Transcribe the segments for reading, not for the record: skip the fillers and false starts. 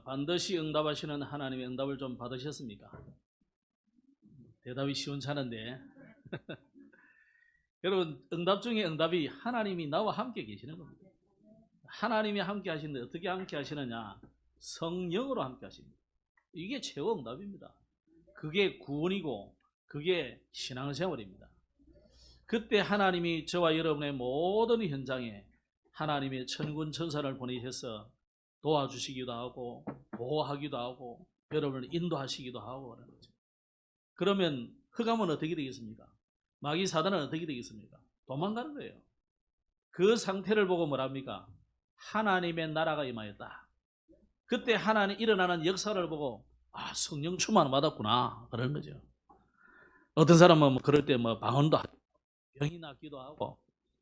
반드시 응답하시는 하나님의 응답을 좀 받으셨습니까? 대답이 시원찮은데 여러분, 응답 중에 응답이 하나님이 나와 함께 계시는 겁니다. 하나님이 함께 하시는데 어떻게 함께 하시느냐? 성령으로 함께 하십니다. 이게 최고 응답입니다. 그게 구원이고 그게 신앙생활입니다. 그때 하나님이 저와 여러분의 모든 현장에 하나님의 천군 천사를 보내셔서 도와주시기도 하고 보호하기도 하고 여러분을 인도하시기도 하고 그러는 거죠. 그러면 흑암은 어떻게 되겠습니까? 마귀 사단은 어떻게 되겠습니까? 도망가는 거예요. 그 상태를 보고 뭐랍니까? 하나님의 나라가 임하였다. 그때 하나님 일어나는 역사를 보고 성령 충만 받았구나 그러는 거죠. 어떤 사람은 그럴 때 방언도 하고 병이 낫기도 하고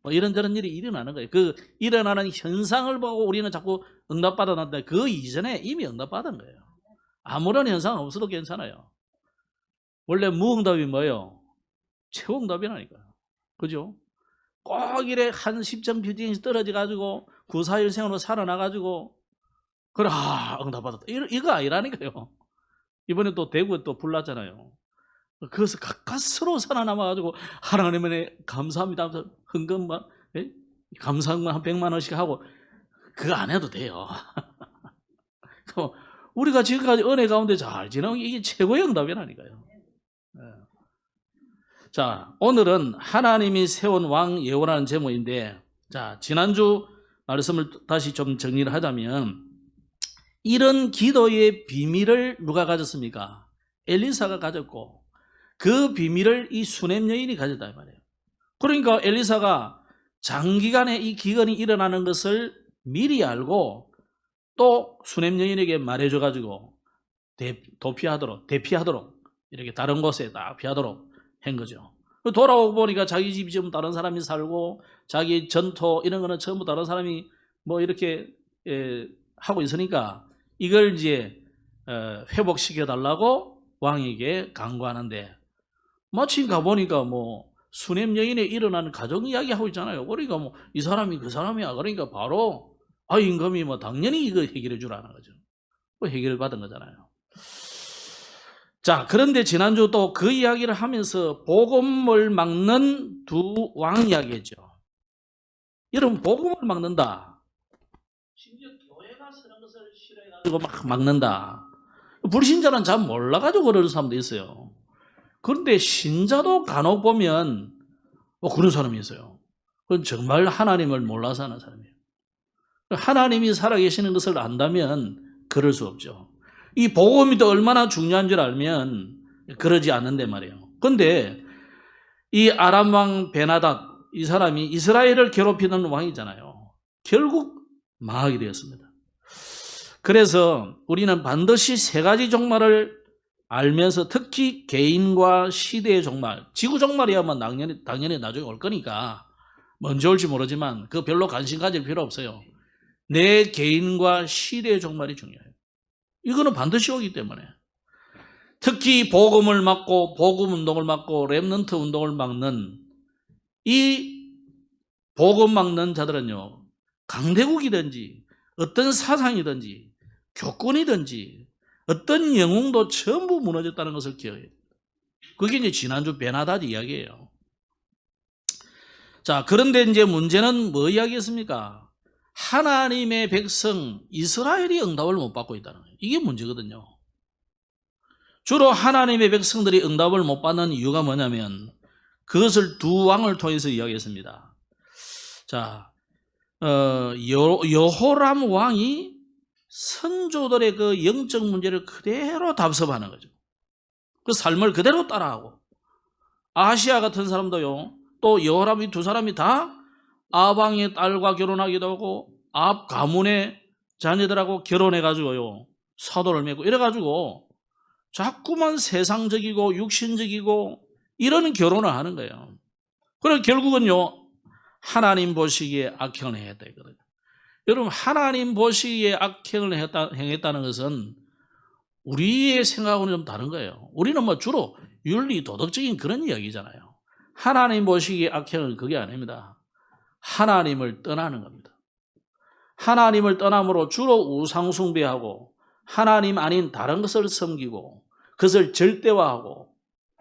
이런저런 일이 일어나는 거예요. 그 일어나는 현상을 보고 우리는 자꾸 응답받았는데 그 이전에 이미 응답받은 거예요. 아무런 현상은 없어도 괜찮아요. 원래 무응답이 뭐예요? 최응답이라니까요. 그죠? 꼭 이래 한 10점 빌딩이 떨어져가지고 941생으로 살아나가지고 그래 응답받았다 이거 아니라니까요. 이번에 또 대구에 또 불 났잖아요. 그래서 가까스로 살아남아가지고 하나님의 감사합니다 헌금만 감사금만 한 100만 원씩 하고 그거 안 해도 돼요. 우리가 지금까지 은혜 가운데 잘 지내는 이게 최고의 응답이라니까요. 자, 오늘은 하나님이 세운 왕 예호라는 제목인데, 자, 지난주 말씀을 다시 좀 정리를 하자면 이런 기도의 비밀을 누가 가졌습니까? 엘리사가 가졌고 그 비밀을 이 수넴 여인이 가졌다 이 말이에요. 그러니까 엘리사가 장기간에 이 기근이 일어나는 것을 미리 알고 또 수넴 여인에게 말해줘 가지고 대피하도록 이렇게 다른 곳에 딱 피하도록 한 거죠. 돌아오고 보니까 자기 집이 지금 다른 사람이 살고 자기 전토 이런 거는 전부 다른 사람이 이렇게 하고 있으니까 이걸 이제 회복시켜 달라고 왕에게 강구하는데 마침 가보니까 수넴 여인에 일어나는 가정 이야기 하고 있잖아요. 그러니까 이 사람이 그 사람이야. 그러니까 바로 임금이 당연히 이거 해결해 주라는 거죠. 해결을 받은 거잖아요. 자, 그런데 지난주 또 그 이야기를 하면서 복음을 막는 두 왕 이야기했죠. 여러분, 복음을 막는다. 심지어 교회가 쓰는 것을 싫어해가지고 막 막는다. 불신자는 잘 몰라가지고 그러는 사람도 있어요. 그런데 신자도 간혹 보면 그런 사람이 있어요. 그건 정말 하나님을 몰라서 하는 사람이에요. 하나님이 살아계시는 것을 안다면 그럴 수 없죠. 이 복음이 또 얼마나 중요한 줄 알면 그러지 않는데 말이에요. 그런데 이 아람 왕 베나닷 이 사람이 이스라엘을 괴롭히는 왕이잖아요. 결국 망하게 되었습니다. 그래서 우리는 반드시 세 가지 종말을 알면서 특히 개인과 시대의 종말, 지구 종말이야만 당연히 나중에 올 거니까 먼저 올지 모르지만 그 별로 관심 가질 필요 없어요. 내 개인과 시대의 종말이 중요해요. 이거는 반드시 오기 때문에 특히 복음을 막고 복음 운동을 막고 렘넌트 운동을 막는 이 복음 막는 자들은요, 강대국이든지 어떤 사상이든지 교권이든지 어떤 영웅도 전부 무너졌다는 것을 기억해요. 그게 이제 지난주 베나닷 이야기예요. 자, 그런데 이제 문제는 뭐 이야기했습니까? 하나님의 백성 이스라엘이 응답을 못 받고 있다는 거예요. 이게 문제거든요. 주로 하나님의 백성들이 응답을 못 받는 이유가 뭐냐면 그것을 두 왕을 통해서 이야기했습니다. 자, 여호람 왕이 선조들의 그 영적 문제를 그대로 답습하는 거죠. 그 삶을 그대로 따라하고 아시아 같은 사람도요, 또 여호람 이 두 사람이 다 아방의 딸과 결혼하기도 하고 앞 가문의 자녀들하고 결혼해가지고요 사도를 맺고 이래가지고 자꾸만 세상적이고 육신적이고 이런 결혼을 하는 거예요. 그래서 결국은요 하나님 보시기에 악행을 행했다 이거든요. 여러분, 하나님 보시기에 악행을 행했다는 것은 우리의 생각하고는 좀 다른 거예요. 우리는 주로 윤리 도덕적인 그런 이야기잖아요. 하나님 보시기에 악행은 그게 아닙니다. 하나님을 떠나는 겁니다. 하나님을 떠남으로 주로 우상 숭배하고 하나님 아닌 다른 것을 섬기고 그것을 절대화하고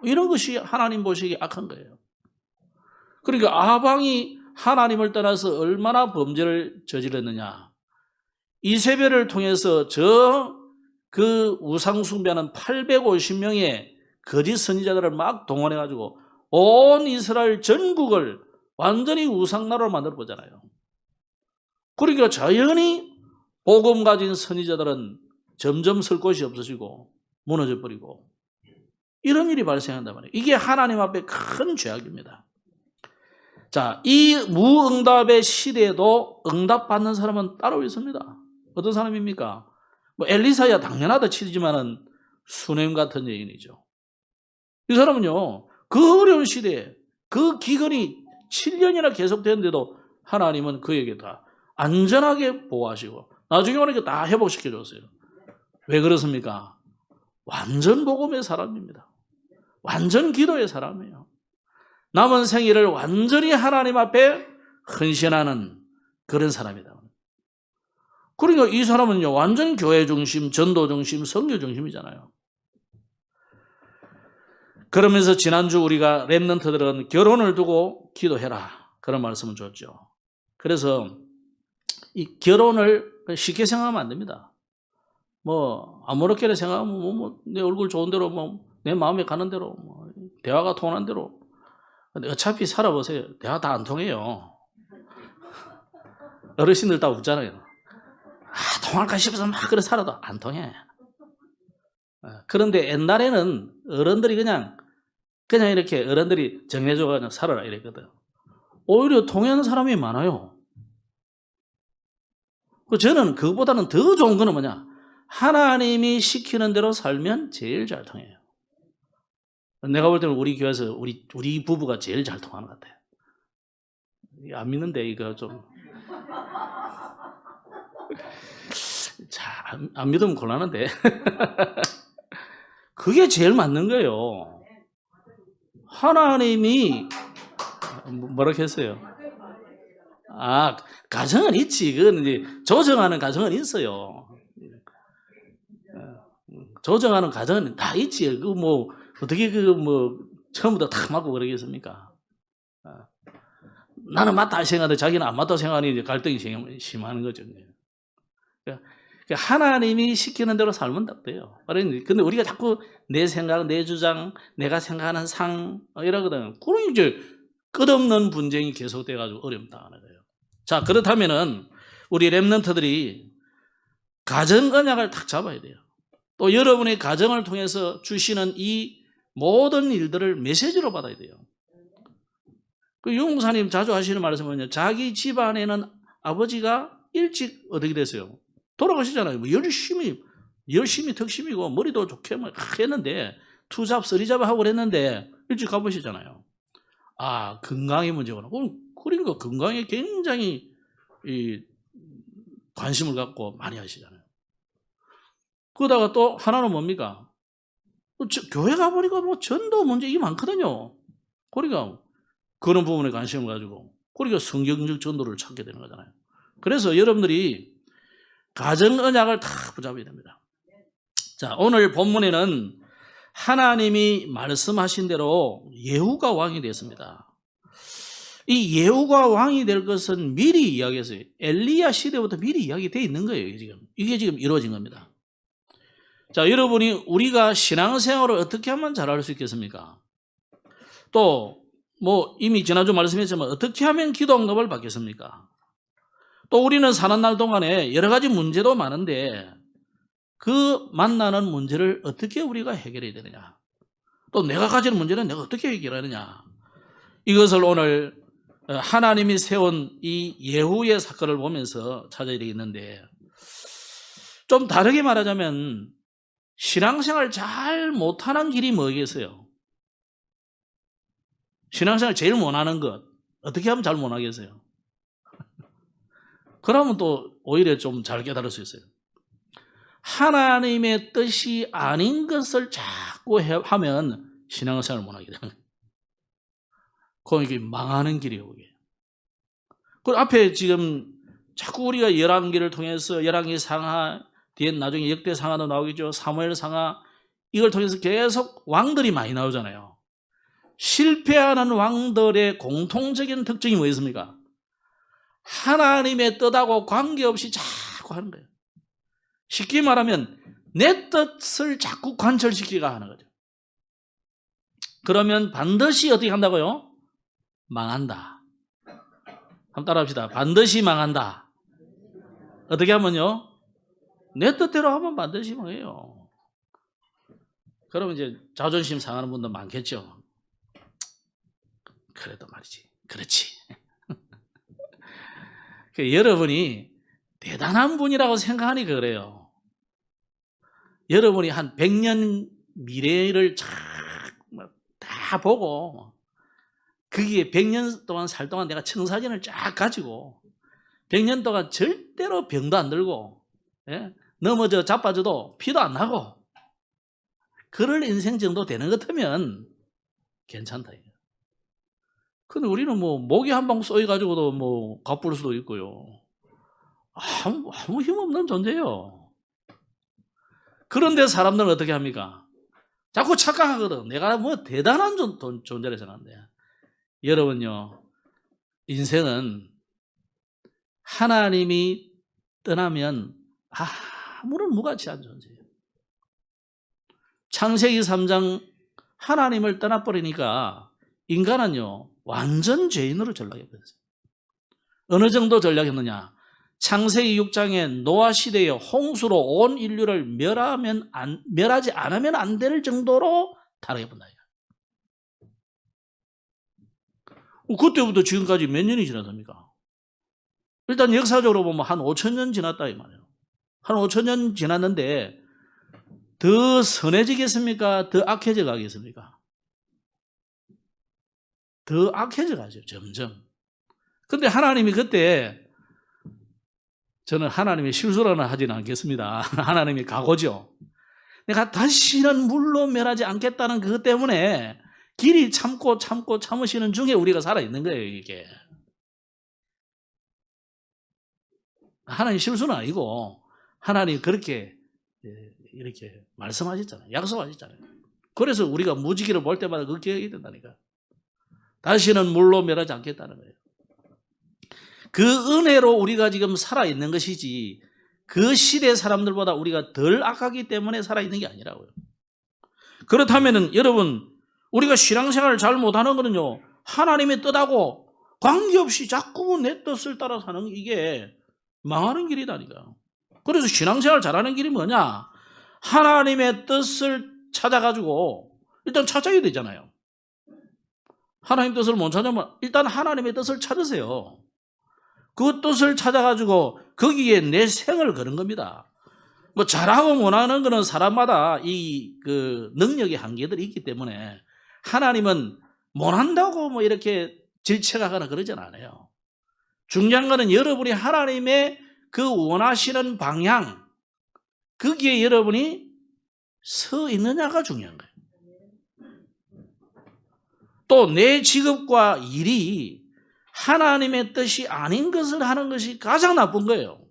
이런 것이 하나님 보시기에 악한 거예요. 그러니까 아방이 하나님을 떠나서 얼마나 범죄를 저질렀느냐. 이세벨을 통해서 그 우상 숭배하는 850명의 거짓 선지자들을 막 동원해가지고 온 이스라엘 전국을 완전히 우상나라로 만들어 보잖아요. 그러니까 자연히 복음 가진 선지자들은 점점 설 곳이 없어지고 무너져 버리고 이런 일이 발생한단 말이에요. 이게 하나님 앞에 큰 죄악입니다. 자, 이 무응답의 시대에도 응답받는 사람은 따로 있습니다. 어떤 사람입니까? 뭐 엘리사야 당연하다 치지만은 수넴 같은 여인이죠. 이 사람은요, 그 어려운 시대에 그 기근이 7년이나 계속되는데도 하나님은 그에게 다 안전하게 보호하시고 나중에 오니까 다 회복시켜 줬어요. 왜 그렇습니까? 완전 복음의 사람입니다. 완전 기도의 사람이에요. 남은 생애를 완전히 하나님 앞에 헌신하는 그런 사람이다. 그러니까 이 사람은요, 완전 교회 중심, 전도 중심, 선교 중심이잖아요. 그러면서 지난주 우리가 렘넌트들은 결혼을 두고 기도해라. 그런 말씀을 줬죠. 그래서 이 결혼을 쉽게 생각하면 안 됩니다. 뭐 아무렇게나 생각하면 내 얼굴 좋은 대로 내 마음에 가는 대로 대화가 통하는 대로. 근데 어차피 살아보세요. 대화 다 안 통해요. 어르신들 다 웃잖아요. 통할까 싶어서 막 그래 살아도 안 통해. 그런데 옛날에는 어른들이 그냥 이렇게 어른들이 정해줘가지고 살아라 이랬거든. 오히려 통하는 사람이 많아요. 저는 그거보다는 더 좋은 거는 뭐냐? 하나님이 시키는 대로 살면 제일 잘 통해요. 내가 볼 때는 우리 교회에서 우리 부부가 제일 잘 통하는 것 같아요. 안 믿는데 이거 좀. 자, 안 믿으면 곤란한데. 그게 제일 맞는 거예요. 하나님이 뭐라고 했어요? 가정은 있지. 그건 이제 조정하는 가정은 있어요. 조정하는 가정은 다 있지. 어떻게 처음부터 다 맞고 그러겠습니까? 나는 맞다 생각하는데 자기는 안 맞다고 생각하니 이제 갈등이 심한 거죠. 그러니까 하나님이 시키는 대로 살면 돼요. 근데 우리가 자꾸 내 생각, 내 주장, 내가 생각하는 상 이러거든. 그럼 이제 끝없는 분쟁이 계속돼가지고 어려움 당하는 거예요. 자, 그렇다면은 우리 렘넌트들이 가정 언약을 딱 잡아야 돼요. 또 여러분의 가정을 통해서 주시는 이 모든 일들을 메시지로 받아야 돼요. 그 유목사님 자주 하시는 말씀은요, 자기 집안에는 아버지가 일찍 어떻게 됐어요? 돌아가시잖아요. 열심히 덕심이고 머리도 좋게 했는데 투잡, 쓰리잡 하고 그랬는데 일찍 가보시잖아요. 건강의 문제구나. 그러니까 건강에 굉장히 관심을 갖고 많이 하시잖아요. 그러다가 또 하나는 뭡니까? 교회 가보니까 전도 문제 이게 많거든요. 그러니까 그런 부분에 관심을 가지고 그러니까 성경적 전도를 찾게 되는 거잖아요. 그래서 여러분들이 가정 언약을 다 붙잡아야 됩니다. 자, 오늘 본문에는 하나님이 말씀하신 대로 예후가 왕이 됐습니다. 이 예후가 왕이 될 것은 미리 이야기했어요. 엘리야 시대부터 미리 이야기되어 있는 거예요. 이게 지금 이루어진 겁니다. 자, 여러분이 우리가 신앙생활을 어떻게 하면 잘할 수 있겠습니까? 또 이미 지난주 말씀했지만 어떻게 하면 기도 응답을 받겠습니까? 또 우리는 사는 날 동안에 여러 가지 문제도 많은데 그 만나는 문제를 어떻게 우리가 해결해야 되느냐? 또 내가 가지는 문제는 내가 어떻게 해결하느냐? 이것을 오늘 하나님이 세운 이 예후의 사건을 보면서 찾아야 되겠는데, 좀 다르게 말하자면 신앙생활 잘 못하는 길이 뭐겠어요? 신앙생활 제일 못하는 것 어떻게 하면 잘 못하겠어요? 그러면 또 오히려 좀 잘 깨달을 수 있어요. 하나님의 뜻이 아닌 것을 자꾸 하면 신앙생활을 못하게 되는 거예요. 그럼 이게 망하는 길이에요. 그게. 그 앞에 지금 자꾸 우리가 열왕기를 통해서 열왕기 상하, 뒤에 나중에 역대상하도 나오겠죠. 사무엘상하. 이걸 통해서 계속 왕들이 많이 나오잖아요. 실패하는 왕들의 공통적인 특징이 뭐였습니까? 하나님의 뜻하고 관계없이 자꾸 하는 거예요. 쉽게 말하면 내 뜻을 자꾸 관철시키가 하는 거죠. 그러면 반드시 어떻게 한다고요? 망한다. 한번 따라합시다. 반드시 망한다. 어떻게 하면요? 내 뜻대로 하면 반드시 망해요. 그러면 이제 자존심 상하는 분도 많겠죠. 그래도 말이지. 그렇지. 여러분이 대단한 분이라고 생각하니까 그래요. 여러분이 한 100년 미래를 다 보고 거기에 100년 동안 살 동안 내가 청사진을 쫙 가지고 100년 동안 절대로 병도 안 들고, 예? 넘어져 자빠져도 피도 안 나고 그럴 인생 정도 되는 것 같으면 괜찮다. 근데 우리는 뭐 목이 한 방 쏘여가지고도 뭐 가쁠 수도 있고요. 아무 힘없는 존재예요. 그런데 사람들은 어떻게 합니까? 자꾸 착각하거든. 내가 뭐 대단한 존재라 생각하는데. 여러분요, 인생은 하나님이 떠나면 아무런 무가치한 존재예요. 창세기 3장 하나님을 떠나버리니까 인간은요 완전 죄인으로 전락해버렸어요. 어느 정도 전락했느냐? 창세기 6장에 노아 시대에 홍수로 온 인류를 멸하지 않으면 안 될 정도로 타락해본다. 그때부터 지금까지 몇 년이 지났습니까? 일단 역사적으로 보면 한 5,000년 지났다 이 말이에요. 한 5,000년 지났는데 더 선해지겠습니까? 더 악해져 가겠습니까? 더 악해져 가죠, 점점. 근데 하나님이 그때, 저는 하나님이 실수라는 하지는 않겠습니다. 하나님이 각오죠. 내가 다시는 물로 멸하지 않겠다는 그것 때문에 길이 참으시는 중에 우리가 살아있는 거예요, 이게. 하나님 실수는 아니고, 하나님 그렇게, 이렇게 말씀하셨잖아요. 약속하셨잖아요. 그래서 우리가 무지개를 볼 때마다 그렇게 해야 된다니까. 다시는 물로 멸하지 않겠다는 거예요. 그 은혜로 우리가 지금 살아있는 것이지 그 시대 사람들보다 우리가 덜 악하기 때문에 살아있는 게 아니라고요. 그렇다면 여러분, 우리가 신앙생활을 잘 못하는 거는요, 하나님의 뜻하고 관계없이 자꾸 내 뜻을 따라 사는 이게 망하는 길이다니까. 그래서 신앙생활 잘하는 길이 뭐냐? 하나님의 뜻을 찾아가지고 일단 찾아야 되잖아요. 하나님 뜻을 못 찾으면 일단 하나님의 뜻을 찾으세요. 그 뜻을 찾아가지고 거기에 내 생을 거는 겁니다. 뭐 잘하고 못하는 거는 사람마다 그 능력의 한계들이 있기 때문에 하나님은 못한다고 뭐 이렇게 질책하거나 그러진 않아요. 중요한 거는 여러분이 하나님의 그 원하시는 방향, 거기에 여러분이 서 있느냐가 중요한 거예요. 또 내 직업과 일이 하나님의 뜻이 아닌 것을 하는 것이 가장 나쁜 거예요.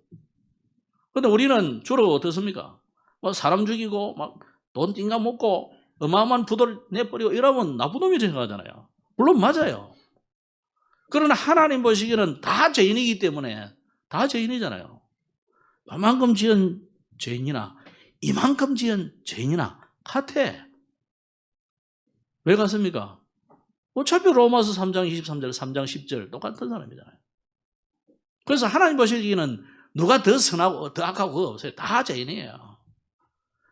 그런데 우리는 주로 어떻습니까? 뭐 사람 죽이고 막 돈 띵가 먹고 어마어마한 부도를 내버리고 이러면 나쁜 놈이 생각하잖아요. 물론 맞아요. 그러나 하나님 보시기에는 다 죄인이기 때문에 다 죄인이잖아요. 요만큼 지은 죄인이나 이만큼 지은 죄인이나 같아. 왜 같습니까? 어차피 로마서 3장 23절, 3장 10절 똑같은 사람이잖아요. 그래서 하나님 보시기에는 누가 더 선하고 더 악하고 그거 없어요. 다 죄인이에요.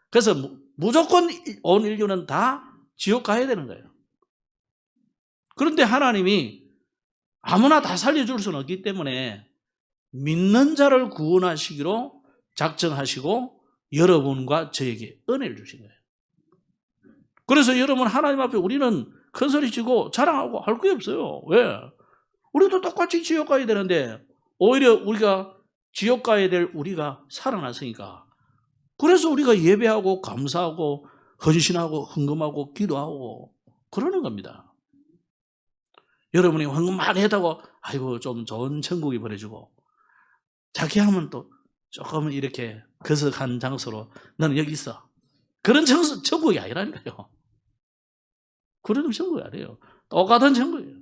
그래서 무조건 온 인류는 다 지옥 가야 되는 거예요. 그런데 하나님이 아무나 다 살려줄 수는 없기 때문에 믿는 자를 구원하시기로 작정하시고 여러분과 저에게 은혜를 주신 거예요. 그래서 여러분 하나님 앞에 우리는 큰 소리 치고 자랑하고 할 게 없어요. 왜? 우리도 똑같이 지옥 가야 되는데 오히려 우리가 지옥 가야 될 우리가 살아났으니까, 그래서 우리가 예배하고 감사하고 헌신하고 헌금하고 기도하고 그러는 겁니다. 여러분이 헌금 많이 했다고 아이고 좀 좋은 천국이 보내주고 자기 하면 또 조금 이렇게 거석한 장소로 너는 여기 있어. 그런 천국이 아니라니까요. 그런 천국이 아니에요. 똑같은 천국이에요.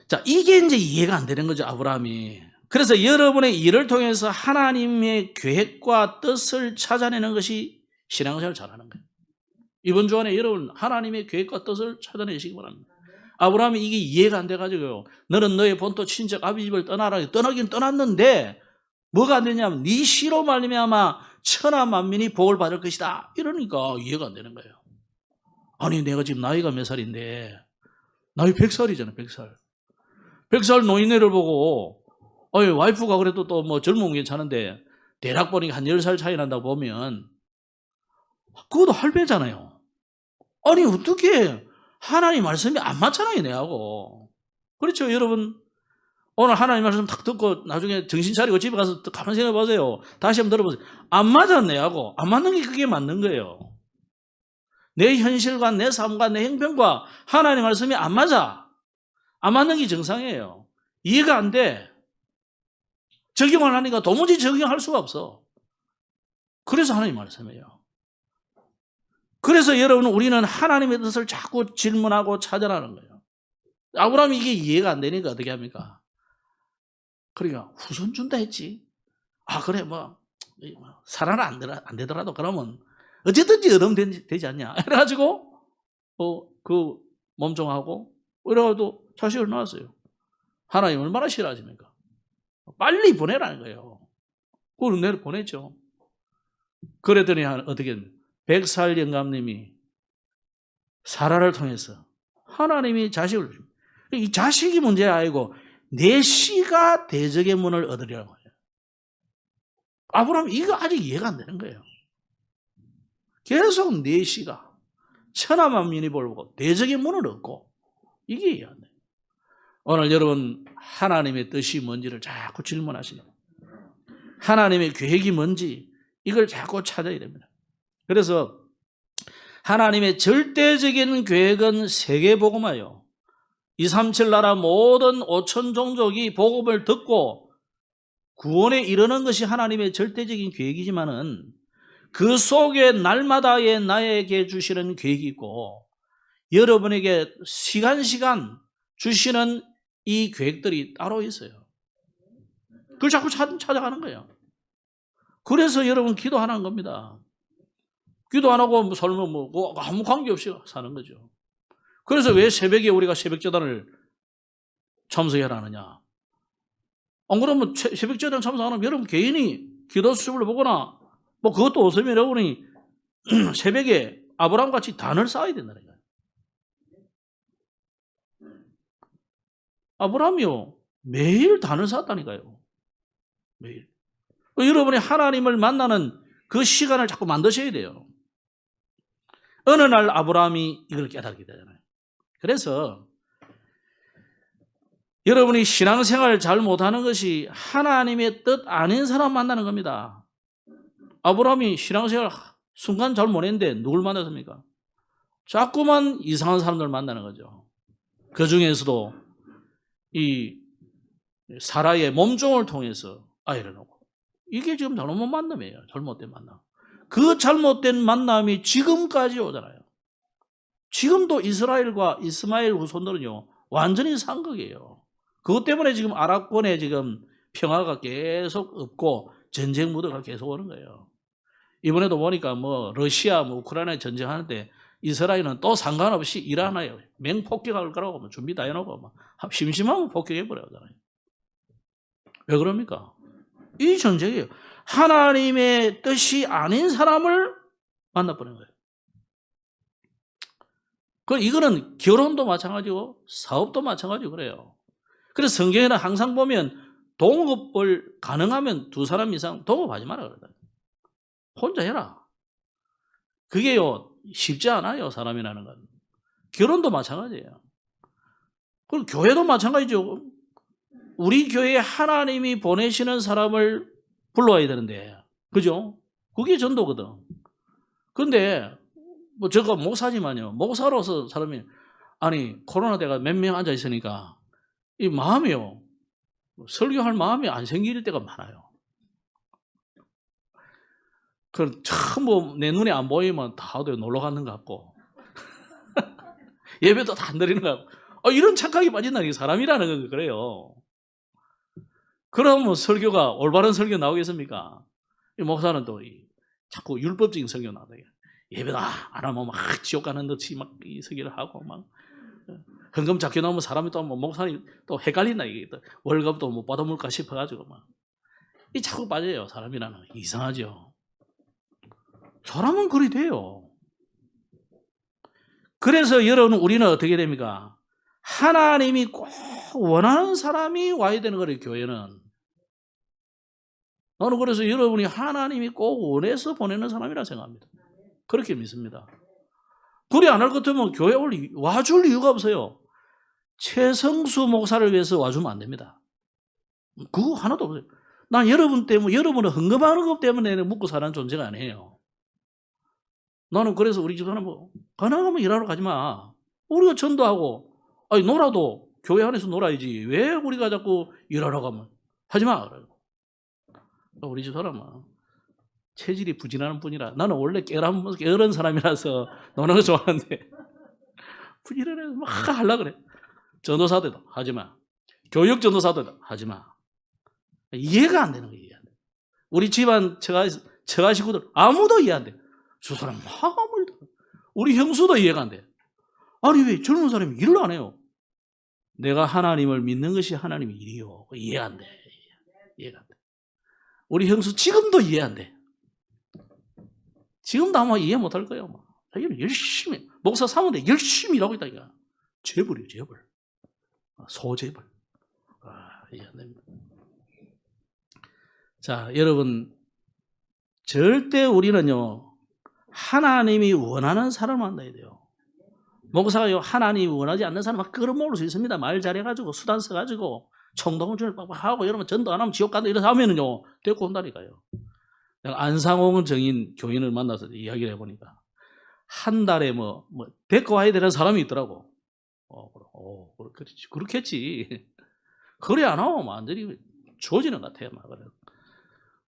자, 이게 이제 이해가 안 되는 거죠, 아브라함이. 그래서 여러분의 일을 통해서 하나님의 계획과 뜻을 찾아내는 것이 신앙생활을 잘하는 거예요. 이번 주간에 여러분 하나님의 계획과 뜻을 찾아내시기 바랍니다. 아브라함이 이게 이해가 안 돼가지고요. 너는 너의 본토 친척 아비 집을 떠나라. 떠나긴 떠났는데 뭐가 안 되냐면 네 씨로 말미암아 천하 만민이 복을 받을 것이다. 이러니까 이해가 안 되는 거예요. 아니 내가 지금 나이가 몇 살인데 나이 100살이잖아요. 100살. 100살 노인네를 보고 와이프가 그래도 또 뭐 젊으면 괜찮은데 대략 보니까 한 10살 차이 난다고 보면 그것도 할배잖아요. 아니 어떻게 하나님 말씀이 안 맞잖아요 내하고. 그렇죠 여러분. 오늘 하나님 말씀 딱 듣고 나중에 정신 차리고 집에 가서 가만 생각해 보세요. 다시 한번 들어보세요. 안 맞아 내하고. 안 맞는 게 그게 맞는 거예요. 내 현실과 내 삶과 내 형편과 하나님 말씀이 안 맞아. 안 맞는 게 정상이에요. 이해가 안 돼. 적용을 하니까 도무지 적용할 수가 없어. 그래서 하나님 말씀이에요. 그래서 여러분 우리는 하나님의 뜻을 자꾸 질문하고 찾아나는 거예요. 아브라함이 이게 이해가 안 되니까 어떻게 합니까? 그러니까 후손 준다 했지. 아 그래 뭐 살아는 안 되더라도 그러면 어쨌든지 얻으면 되지 않냐. 그래가지고 그 몸종하고 이래가지고 자식을 낳았어요. 하나님 얼마나 싫어하십니까? 빨리 보내라는 거예요. 그걸 내려 보냈죠. 그랬더니 어떻게 100살 영감님이 사라를 통해서 하나님이 자식을 줍니다. 이 자식이 문제가 아니고 내 씨가 대적의 문을 얻으려고 해요. 아브라함 이거 아직 이해가 안 되는 거예요. 계속 내 씨가 천하 만민이 보고 대적의 문을 얻고 이게 이해 안 돼요. 오늘 여러분 하나님의 뜻이 뭔지를 자꾸 질문하시는 거예요. 하나님의 계획이 뭔지 이걸 자꾸 찾아야 됩니다. 그래서 하나님의 절대적인 계획은 세계복음화요. 237 나라 모든 5천 종족이 복음을 듣고 구원에 이르는 것이 하나님의 절대적인 계획이지만은 그 속에 날마다의 나에게 주시는 계획이 있고 여러분에게 시간 주시는 이 계획들이 따로 있어요. 그걸 자꾸 찾아가는 거예요. 그래서 여러분 기도하는 겁니다. 기도 안 하고 살면 뭐 아무 관계없이 사는 거죠. 그래서 왜 새벽에 우리가 새벽제단을 참석해야 하느냐. 안 그러면 새벽제단 참석 안 하면 여러분 개인이 기도 수업을 보거나 뭐 그것도 없으면 여러분이 새벽에 아브라함같이 단을 쌓아야 된다는 거예요. 아브라함이요 매일 단을 쌓았다니까요. 매일. 여러분이 하나님을 만나는 그 시간을 자꾸 만드셔야 돼요. 어느 날 아브라함이 이걸 깨닫게 되잖아요. 그래서 여러분이 신앙생활을 잘 못하는 것이 하나님의 뜻 아닌 사람 만나는 겁니다. 아브라함이 신앙생활 순간 잘 못했는데 누굴 만났습니까? 자꾸만 이상한 사람들 만나는 거죠. 그 중에서도 이 사라의 몸종을 통해서 아이를 낳고 이게 지금 잘못된 만남이에요. 잘못된 만남. 그 잘못된 만남이 지금까지 오잖아요. 지금도 이스라엘과 이스마엘 후손들은요 완전히 상극이에요. 그것 때문에 지금 아랍권에 지금 평화가 계속 없고 전쟁 무드가 계속 오는 거예요. 이번에도 보니까 뭐 러시아, 뭐 우크라이나 전쟁하는데 이스라엘은 또 상관없이 이란에 맹폭격할 거라고 뭐 준비 다 해놓고 막 심심하면 폭격해버려요. 왜 그럽니까? 이 전쟁이에요. 하나님의 뜻이 아닌 사람을 만나버린 거예요. 이거는 결혼도 마찬가지고 사업도 마찬가지고 그래요. 그래서 성경에는 항상 보면 동업을 가능하면 2사람 이상 동업하지 마라 그러거든요. 혼자 해라. 그게요 쉽지 않아요. 사람이라는 건. 결혼도 마찬가지예요. 그리고 교회도 마찬가지죠. 우리 교회에 하나님이 보내시는 사람을 불러와야 되는데 그죠? 그게 전도거든. 그런데 뭐 제가 목사지만요. 목사로서 사람이 아니 코로나 때가 몇 명 앉아 있으니까 이 마음이요. 설교할 마음이 안 생길 때가 많아요. 그 전부 내 눈에 안 보이면 다들 놀러 가는 것 같고 예배도 다 안 드리는 것 같고 이런 착각이 빠진다는 게 사람이라는 건 그래요. 그러면 설교가 올바른 설교 나오겠습니까? 이 목사는 또 자꾸 율법적인 설교 나와요. 예배도 안 하면 막 지옥 가는 듯이 막 이 설교를 하고 막 헌금 잡혀 나오면 사람이 또 뭐 목사님 또 헷갈린다 이게 또 월급도 못 받아먹을까 싶어가지고 막 이 자꾸 빠져요. 사람이라는 이상하죠. 사람은 그리 돼요. 그래서 여러분 우리는 어떻게 됩니까? 하나님이 꼭 원하는 사람이 와야 되는 거예요. 교회는. 나는 그래서 여러분이 하나님이 꼭 원해서 보내는 사람이라 생각합니다. 그렇게 믿습니다. 그리 안 할 것 같으면 교회 와줄 이유가 없어요. 최성수 목사를 위해서 와주면 안 됩니다. 그거 하나도 없어요. 난 여러분 때문에, 여러분은 헌금하는 것 때문에 묵고 사는 존재가 아니에요. 나는 그래서 우리 집사람 가능하면 일하러 가지 마. 우리가 전도하고, 놀아도 교회 안에서 놀아야지. 왜 우리가 자꾸 일하러 가면 하지 마. 우리 집사람은 체질이 부진하는 뿐이라 나는 원래 게으른 사람이라서 노는 거 좋아하는데 부지런해서 막 하려고 그래. 전도사들도 하지 마. 교육 전도사들도 하지 마. 이해가 안 되는 거예요. 우리 집안 처가 식구들 아무도 이해 안 돼. 저 사람 마음을 우리 형수도 이해가 안 돼. 아니 왜 젊은 사람이 일을 안 해요? 내가 하나님을 믿는 것이 하나님의 일이요. 이해 안 돼. 이해가 안 돼. 우리 형수 지금도 이해 안 돼. 지금도 아마 이해 못 할 거예요. 열심히 목사 사모인데 열심히 일하고 있다 이거. 재벌이에요, 재벌. 소재벌. 이해 안 됩니다. 자, 여러분 절대 우리는요 하나님이 원하는 사람을 만나야 돼요. 목사가요 하나님이 원하지 않는 사람은 끌어모을 수 있습니다. 말 잘해가지고 수단 써가지고 총동원을 빡빡하고 이러면 전도 안 하면 지옥 간다 이래서 하면은요 데리고 온다니까요. 내가 안상홍 정인 교인을 만나서 이야기를 해보니까 한 달에 데리고 와야 되는 사람이 있더라고. 그렇겠지. 그래 안 하면 완전히 조지는 것 같아요.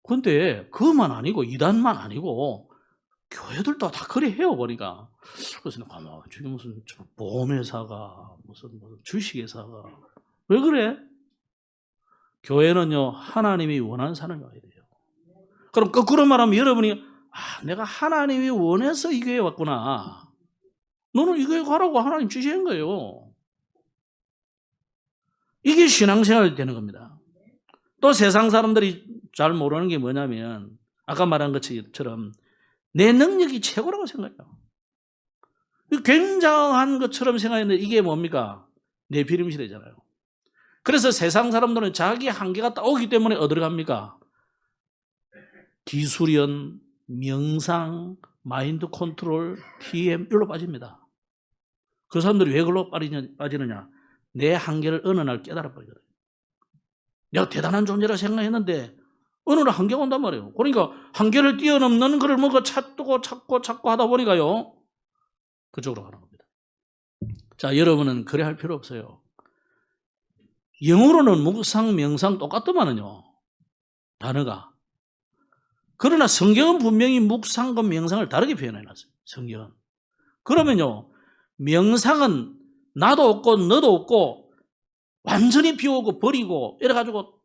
근데 그것만 아니고 이단만 아니고 교회들도 다 그래 해요 보니까. 그래서 내가 저기 무슨 보험회사가 무슨 주식회사가 왜 그래? 교회는요 하나님이 원하는 사람이 와야 돼요. 그럼 거꾸로 말하면 여러분이 내가 하나님이 원해서 이 교회에 왔구나. 너는 이 교회 가라고 하나님 주시는 거예요. 이게 신앙생활이 되는 겁니다. 또 세상 사람들이 잘 모르는 게 뭐냐면 아까 말한 것처럼 내 능력이 최고라고 생각해요. 굉장한 것처럼 생각했는데 이게 뭡니까? 내 비름시대잖아요. 그래서 세상 사람들은 자기 한계가 딱 오기 때문에 어디로 갑니까? 기술연, 명상, 마인드 컨트롤, TM 이걸로 빠집니다. 그 사람들이 왜 그걸로 빠지느냐? 내 한계를 어느 날 깨달아 버리거든요. 내가 대단한 존재라 생각했는데 어느 날 한계가 온단 말이에요. 그러니까 한계를 뛰어넘는 걸 뭔가 찾고 하다 보니까요. 그쪽으로 가는 겁니다. 자, 여러분은 그래 할 필요 없어요. 영어로는 묵상, 명상 똑같더만은요. 단어가. 그러나 성경은 분명히 묵상과 명상을 다르게 표현해놨어요. 성경은. 그러면요. 명상은 나도 없고 너도 없고 완전히 비우고 버리고 이래가지고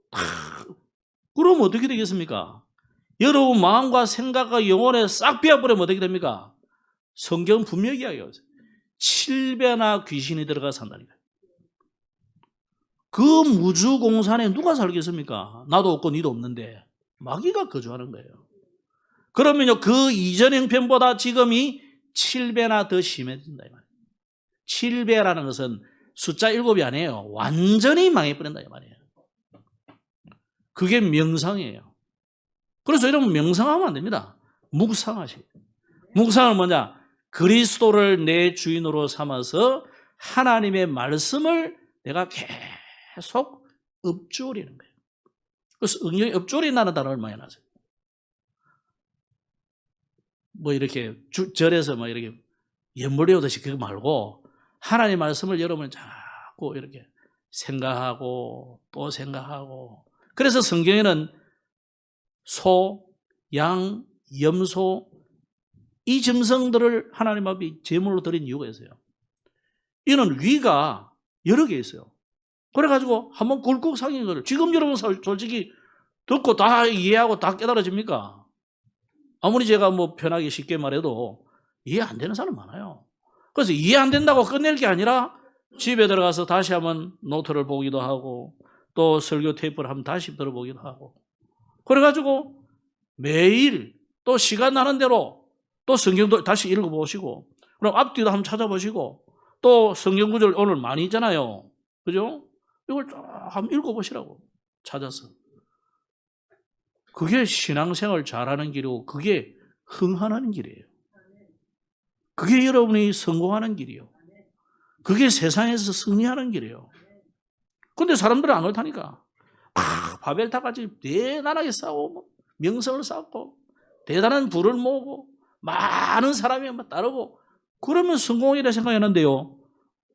그러면 어떻게 되겠습니까? 여러분 마음과 생각과 영혼에 싹 비워버리면 어떻게 됩니까? 성경은 분명히 이야기해요. 7배나 귀신이 들어가 산다니까요. 그 무주공산에 누가 살겠습니까? 나도 없고 니도 없는데 마귀가 거주하는 거예요. 그러면요 그 이전 형편보다 지금이 7배나 더 심해진다. 7배라는 것은 숫자 7이 아니에요. 완전히 망해버린다 이 말이에요. 그게 명상이에요. 그래서 이러면 명상하면 안 됩니다. 묵상하시. 묵상은 뭐냐? 그리스도를 내 주인으로 삼아서 하나님의 말씀을 내가 계속 읊조리는 거예요. 그래서 응용이 읊조린다는 단어를 많이 놨어요. 이렇게 절에서 이렇게 연물려오듯이 그거 말고 하나님의 말씀을 여러분이 자꾸 이렇게 생각하고 또 생각하고. 그래서 성경에는 소, 양, 염소, 이 짐승들을 하나님 앞에 제물로 드린 이유가 있어요. 이는 위가 여러 개 있어요. 그래가지고 한번 굴뚝 상인 거를 지금 여러분 솔직히 듣고 다 이해하고 다 깨달아집니까? 아무리 제가 뭐 편하게 쉽게 말해도 이해 안 되는 사람 많아요. 그래서 이해 안 된다고 끝낼 게 아니라 집에 들어가서 다시 한번 노트를 보기도 하고 또 설교 테이프를 한번 다시 들어보기도 하고 그래가지고 매일 또 시간 나는 대로 또 성경도 다시 읽어보시고 그럼 앞뒤도 한번 찾아보시고 또 성경 구절 오늘 많이 있잖아요. 그죠? 이걸 쫙 한번 읽어보시라고 찾아서. 그게 신앙생활 잘하는 길이고 그게 흥하는 길이에요. 그게 여러분이 성공하는 길이에요. 그게 세상에서 승리하는 길이에요. 근데 사람들은 안 그렇다니까. 바벨탑같이 대단하게 싸우고 명성을 쌓고 대단한 부를 모으고 많은 사람이 따르고 그러면 성공이라 생각하는데요.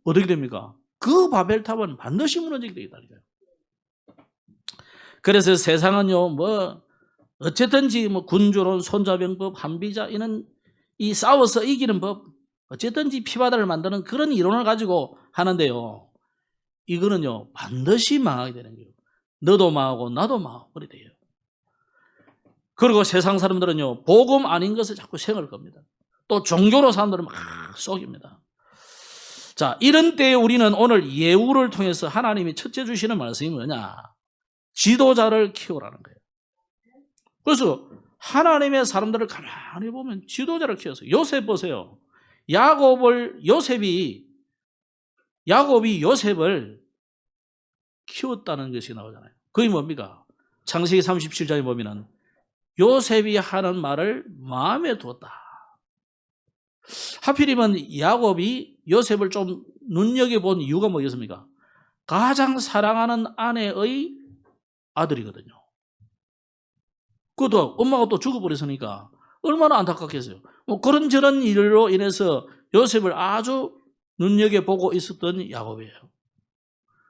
어떻게 됩니까? 그 바벨탑은 반드시 무너지게 되어 있다니까요. 그래서 세상은요, 뭐 어쨌든지 뭐 군주론, 손자병법, 한비자 이런 이 싸워서 이기는 법, 어쨌든지 피바다를 만드는 그런 이론을 가지고 하는데요. 이거는요 반드시 망하게 되는 거예요. 너도 망하고 나도 망하고 그래 돼요. 그리고 세상 사람들은요 복음 아닌 것을 자꾸 생각할 겁니다. 또 종교로 사람들은 막 속입니다. 자, 이런 때에 우리는 오늘 예우를 통해서 하나님이 첫째 주시는 말씀이 뭐냐? 지도자를 키우라는 거예요. 그래서 하나님의 사람들을 가만히 보면 지도자를 키웠어요. 요셉 보세요. 야곱이 요셉을 키웠다는 것이 나오잖아요. 그게 뭡니까? 창세기 37장에 보면은 요셉이 하는 말을 마음에 두었다. 하필이면 야곱이 요셉을 좀 눈여겨본 이유가 뭐겠습니까? 가장 사랑하는 아내의 아들이거든요. 그것도 엄마가 또 죽어버렸으니까 얼마나 안타깝겠어요. 뭐 그런저런 일로 인해서 요셉을 아주 눈여겨보고 있었던 야곱이에요.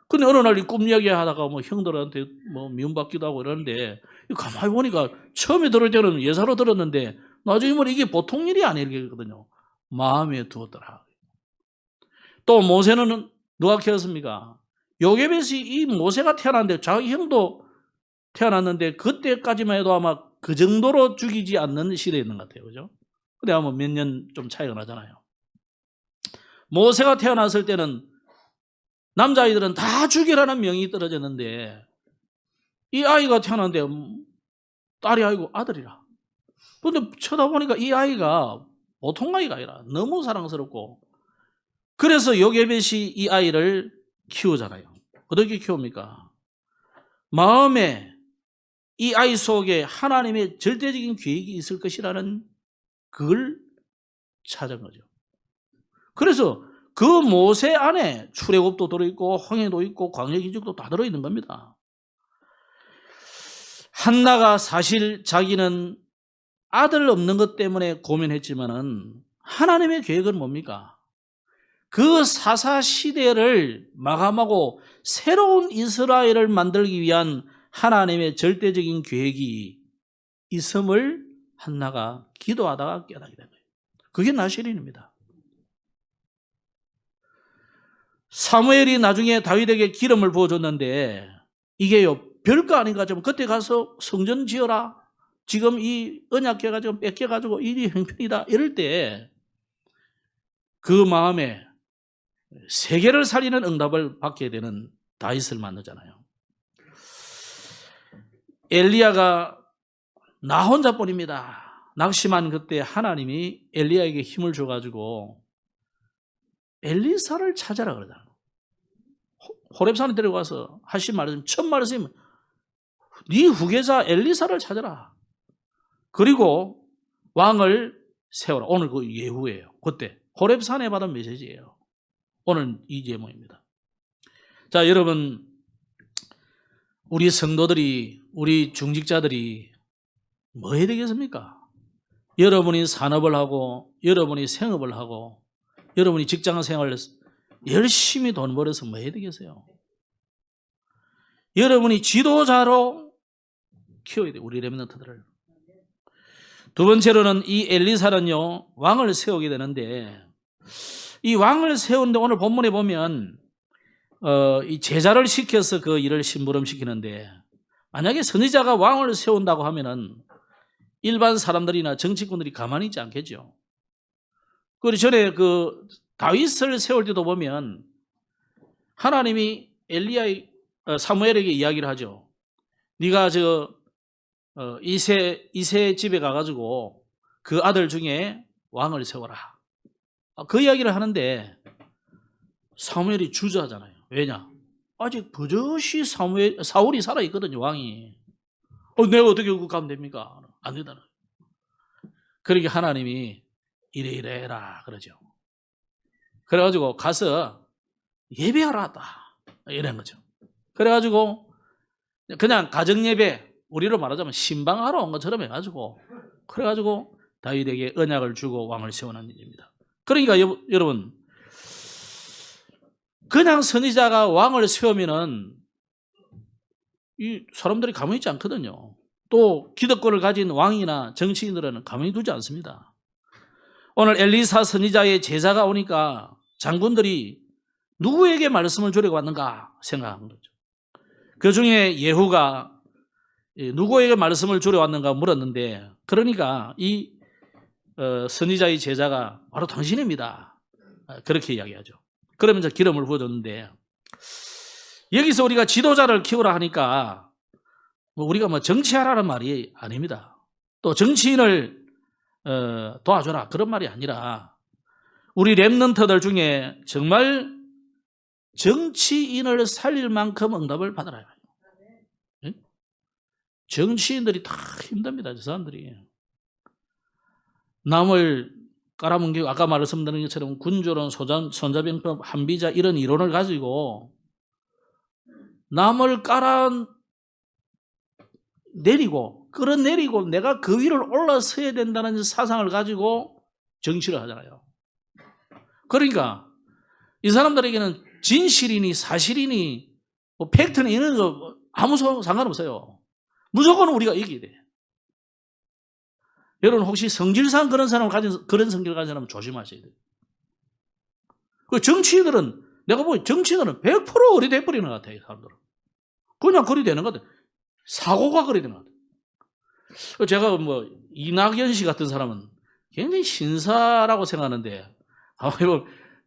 근데 어느 날 꿈 이야기하다가 뭐 형들한테 뭐 미움받기도 하고 이러는데 가만히 보니까 처음에 들을 때는 예사로 들었는데 나중에 보면 이게 보통 일이 아니거든요. 마음에 두었더라. 또 모세는 누가 키웠습니까? 요게벳이 이 모세가 태어났는데 자기 형도 태어났는데 그때까지만 해도 아마 그 정도로 죽이지 않는 시대였는 것 같아요. 그죠? 근데 아마 몇 년 좀 차이가 나잖아요. 모세가 태어났을 때는 남자아이들은 다 죽이라는 명이 떨어졌는데 이 아이가 태어났는데 딸이 아니고 아들이라. 그런데 쳐다보니까 이 아이가 보통 아이가 아니라 너무 사랑스럽고 그래서 요게벳이 이 아이를 키우잖아요. 어떻게 키웁니까? 마음에 이 아이 속에 하나님의 절대적인 계획이 있을 것이라는 그걸 찾은 거죠. 그래서 그 모세 안에 출애굽도 들어있고 홍해도 있고 광야 기적도 다 들어있는 겁니다. 한나가 사실 자기는 아들 없는 것 때문에 고민했지만은 하나님의 계획은 뭡니까? 그 사사 시대를 마감하고 새로운 이스라엘을 만들기 위한 하나님의 절대적인 계획이 있음을 한나가 기도하다가 깨닫게 된 거예요. 그게 나실인입니다. 사무엘이 나중에 다윗에게 기름을 부어줬는데 이게요 별거 아닌가 좀 그때 가서 성전 지어라. 지금 이 언약궤가 지금 뺏겨가지고 일이 형편이다. 이럴 때 그 마음에 세계를 살리는 응답을 받게 되는 다윗을 만나잖아요. 엘리야가 나 혼자뿐입니다. 낙심한 그때 하나님이 엘리야에게 힘을 줘가지고 엘리사를 찾아라 그러잖아요. 호렙산에 데려가서 하신 말씀, 첫 말씀이 네 후계자 엘리사를 찾아라. 그리고 왕을 세워라. 오늘 그 예후예요. 그때 호렙산에 받은 메시지예요. 오늘 이 제목입니다. 자, 여러분, 우리 성도들이, 우리 중직자들이 뭐 해야 되겠습니까? 여러분이 산업을 하고, 여러분이 생업을 하고, 여러분이 직장 생활을 열심히 돈 벌어서 뭐 해야 되겠어요? 여러분이 지도자로 키워야 돼요, 우리 렘넌트들을. 두 번째로는 이 엘리사는요, 왕을 세우게 되는데, 이 왕을 세우는데 오늘 본문에 보면 이 제자를 시켜서 그 일을 심부름시키는데, 만약에 선지자가 왕을 세운다고 하면은 일반 사람들이나 정치꾼들이 가만히 있지 않겠죠. 그리고 전에 그 다윗을 세울 때도 보면 하나님이 사무엘에게 이야기를 하죠. 네가 이세 집에 가가지고 그 아들 중에 왕을 세워라. 그 이야기를 하는데 사무엘이 주저하잖아요. 왜냐? 아직 버젓이 사울이 살아있거든요, 왕이. 내가 어떻게 그거 가면 됩니까? 안 된다는. 그러니까 하나님이 이래 해라 그러죠. 그래가지고 가서 예배하라 하다 이런 거죠. 그래가지고 그냥 가정 예배, 우리로 말하자면 신방하러 온 것처럼 해가지고, 그래가지고 다윗에게 언약을 주고 왕을 세우는 일입니다. 그러니까 여러분, 그냥 선지자가 왕을 세우면은 이 사람들이 가만히 있지 않거든요. 또 기득권을 가진 왕이나 정치인들은 가만히 두지 않습니다. 오늘 엘리사 선지자의 제자가 오니까 장군들이 누구에게 말씀을 주려고 왔는가 생각한 거죠. 그 중에 예후가 누구에게 말씀을 주려고 왔는가 물었는데, 그러니까 이 선지자의 제자가 바로 당신입니다, 그렇게 이야기하죠. 그러면서 기름을 부어줬는데, 여기서 우리가 지도자를 키우라 하니까 우리가 정치하라는 말이 아닙니다. 또 정치인을 도와줘라 그런 말이 아니라, 우리 렘넌트들 중에 정말 정치인을 살릴 만큼 응답을 받아라. 네? 정치인들이 다 힘듭니다. 저 사람들이. 남을 깔아뭉개고, 아까 말씀드린 것처럼 군조론, 손자병법, 한비자 이런 이론을 가지고 남을 끌어내리고 내가 그 위를 올라서야 된다는 사상을 가지고 정치를 하잖아요. 그러니까 이 사람들에게는 진실이니 사실이니 팩트니 이런 거 아무 상관없어요. 무조건 우리가 이겨야 돼. 여러분 혹시 성질상 그런 성격을 가진 사람은 조심하셔야 돼요. 그 정치인들은, 내가 보기엔 정치인들은 100% 그리 돼버리는 것 같아요. 사람들은 그냥 그리 되는 것 같아요. 사고가 그리 되는 것 같아요. 제가 이낙연 씨 같은 사람은 굉장히 신사라고 생각하는데,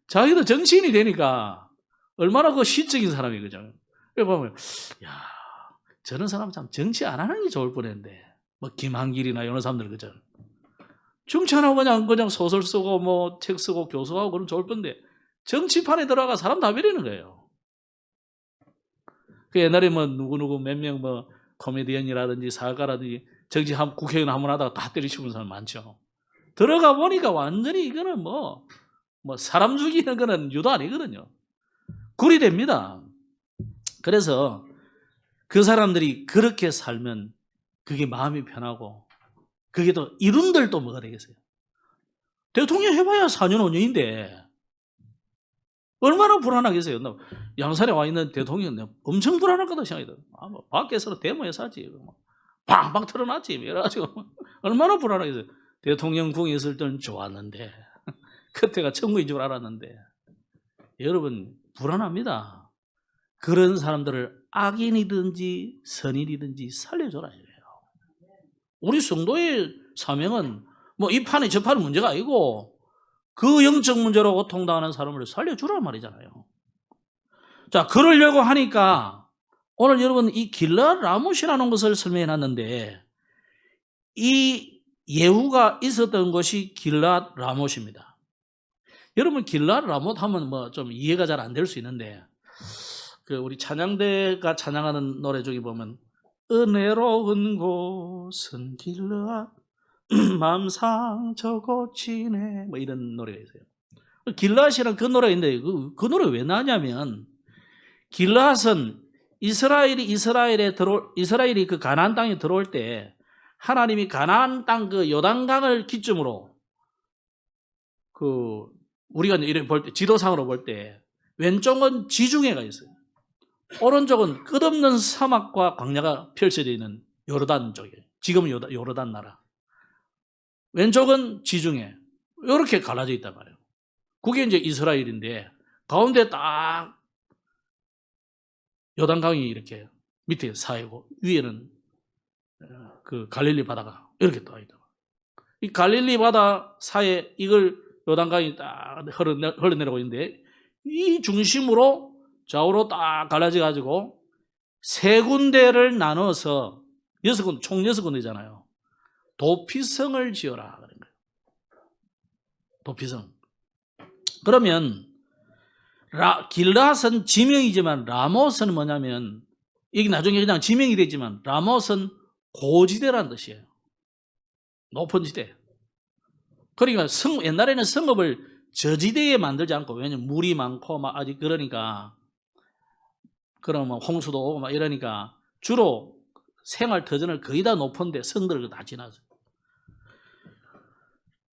자기도 정치인이 되니까 얼마나 그 시적인 사람이거든요. 그래 보면, 저런 사람 참 정치 안 하는 게 좋을 뻔했는데, 김한길이나 이런 사람들 그죠? 정치 안 하고 그냥 소설 쓰고 책 쓰고 교수하고 그러면 좋을 뻔데, 정치판에 들어가 사람 다 버리는 거예요. 그 옛날에 누구누구 몇 명 코미디언이라든지 사가라든지 국회의원 한 번 하다가 다 때리치는 사람 많죠. 들어가 보니까 완전히 이거는 사람 죽이는 거는 유도 아니거든요. 굴이 됩니다. 그래서 그 사람들이 그렇게 살면 그게 마음이 편하고, 그게 또 이룬들 또 뭐가 되겠어요? 대통령 해봐야 4년 5년인데 얼마나 불안하겠어요. 양산에 와 있는 대통령은 엄청 불안할 거다 생각이 들어요. 밖에서 데모에서 하지, 팡팡 털어놨지 이래가지고 얼마나 불안하겠어요. 대통령 궁에 있을 때는 좋았는데 그때가 천국인 줄 알았는데. 여러분 불안합니다. 그런 사람들을 악인이든지 선인이든지 살려줘라 이래요. 우리 성도의 사명은 이 판에 저 판은 문제가 아니고 그 영적 문제로 고통당하는 사람을 살려주란 말이잖아요. 자, 그러려고 하니까 오늘 여러분 이 길르앗 라못이라는 것을 설명해 놨는데, 이 예후가 있었던 것이 길르앗 라못입니다. 여러분 길르앗 라못 하면 좀 이해가 잘 안 될 수 있는데, 우리 찬양대가 찬양하는 노래 중에 보면 은혜로운 곳은 길르앗 마음 상처 고치네 이런 노래가 있어요. 길르앗이란 그 노래가 있는데 그 노래 왜 나냐면, 길르앗은 이스라엘이 그 가나안 땅에 들어올 때 하나님이 가나안 땅 그 요단강을 기점으로 우리가 이렇게 볼 때, 지도상으로 볼 때 왼쪽은 지중해가 있어요. 오른쪽은 끝없는 사막과 광야가 펼쳐져 있는 요르단 쪽이에요. 지금은 요르단 나라. 왼쪽은 지중해. 이렇게 갈라져 있단 말이에요. 그게 이제 이스라엘인데 가운데 딱 요단강이 이렇게 밑에 쌓이고 위에는 그 갈릴리 바다가 이렇게 떠 있다. 이 갈릴리 바다 사이에 이걸 요단강이 딱 흘러내려고 있는데 이 중심으로 좌우로 딱 갈라져 가지고 세 군데를 나눠서 총 6군데잖아요. 도피성을 지어라 그런 거예요. 도피성. 그러면 길앗은 지명이지만 라못은 뭐냐면 이게 나중에 그냥 지명이 되지만 라못은 고지대라는 뜻이에요. 높은 지대. 그러니까 옛날에는 성읍을 저지대에 만들지 않고, 왜냐면 물이 많고 막 아직 그러니까, 그러면 홍수도 오고 막 이러니까 주로 생활 터전을 거의 다 높은데 성들을 다 지나서.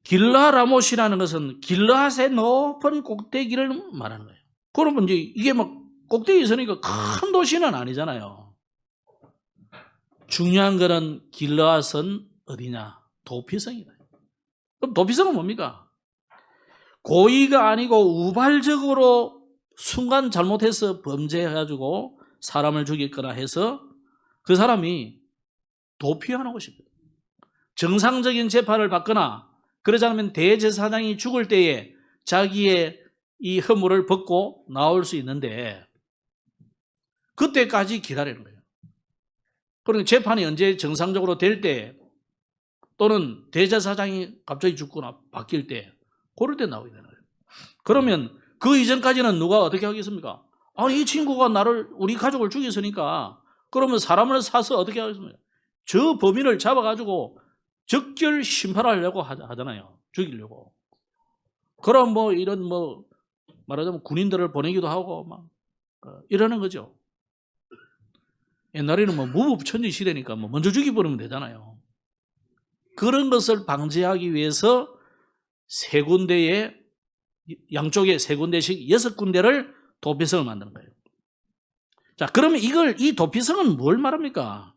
길라라못이라는 것은 길라앗의 높은 꼭대기를 말하는 거예요. 그러면 이제 이게 막 꼭대기에 있으니까 큰 도시는 아니잖아요. 중요한 거는 길라앗은 어디냐? 도피성이다. 그럼 도피성은 뭡니까? 고의가 아니고 우발적으로 순간 잘못해서 범죄해가지고 사람을 죽였거나 해서 그 사람이 도피하는 것입니다. 정상적인 재판을 받거나 그러지 않으면 대제사장이 죽을 때에 자기의 이 허물을 벗고 나올 수 있는데 그때까지 기다리는 거예요. 그러니까 재판이 언제 정상적으로 될 때 또는 대제사장이 갑자기 죽거나 바뀔 때 그럴 때 나오게 되는 거예요. 그러면 그 이전까지는 누가 어떻게 하겠습니까? 아니 이 친구가 우리 가족을 죽였으니까 그러면 사람을 사서 어떻게 하겠습니까? 저 범인을 잡아가지고 적결 심판하려고 하잖아요. 죽이려고. 그럼 뭐 이런 뭐 말하자면 군인들을 보내기도 하고 막 이러는 거죠. 옛날에는 뭐 무법천지 시대니까 뭐 먼저 죽여버리면 되잖아요. 그런 것을 방지하기 위해서 세 군데에 양쪽에 세 군데씩 6군데를 도피성을 만드는 거예요. 자, 그러면 이 도피성은 뭘 말합니까?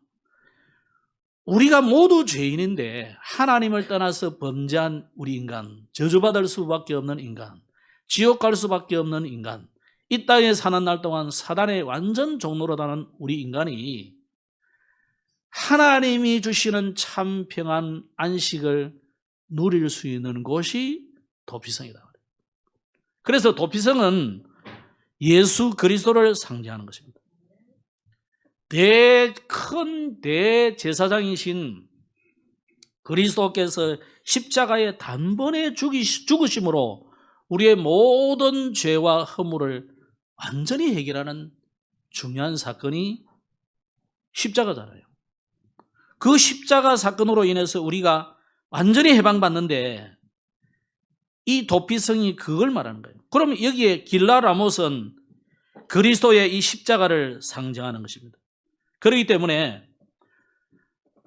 우리가 모두 죄인인데 하나님을 떠나서 범죄한 우리 인간, 저주받을 수밖에 없는 인간, 지옥 갈 수밖에 없는 인간, 이 땅에 사는 날 동안 사단의 완전 종로로 다는 우리 인간이 하나님이 주시는 참 평안 안식을 누릴 수 있는 곳이 도피성이다. 그래서 도피성은 예수 그리스도를 상징하는 것입니다. 큰 대제사장이신 그리스도께서 십자가에 단번에 죽으심으로 우리의 모든 죄와 허물을 완전히 해결하는 중요한 사건이 십자가잖아요. 그 십자가 사건으로 인해서 우리가 완전히 해방받는데 이 도피성이 그걸 말하는 거예요. 그러면 여기에 길라라못은 그리스도의 이 십자가를 상징하는 것입니다. 그렇기 때문에